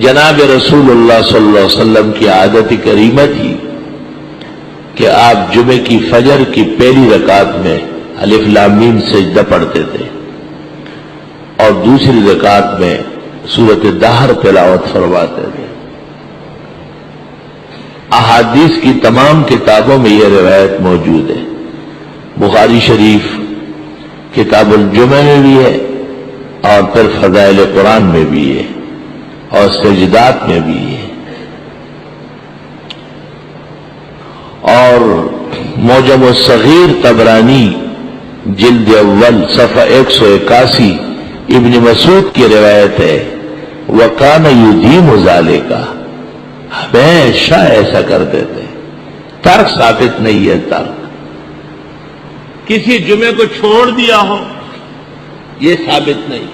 جناب رسول اللہ صلی اللہ علیہ وسلم کی عادت کریمہ تھی کہ آپ جمعے کی فجر کی پہلی رکعت میں الف لام میم سجدہ پڑھتے تھے اور دوسری رکعت میں سورۃ دہر تلاوت فرماتے تھے۔ احادیث کی تمام کتابوں میں یہ روایت موجود ہے، بخاری شریف کتاب الجمعہ میں بھی ہے اور پھر فضائل قرآن میں بھی ہے اور سجدات میں بھی ہے، اور معجم الصغیر طبرانی جلد اول صفحہ 181 ابن مسعود کی روایت ہے، وَكَانَ يُدِيمُ ذَلِكَ، ہمیشہ ایسا کرتے تھے۔ ترک ثابت نہیں ہے، ترک کسی جمعے کو چھوڑ دیا ہو یہ ثابت نہیں۔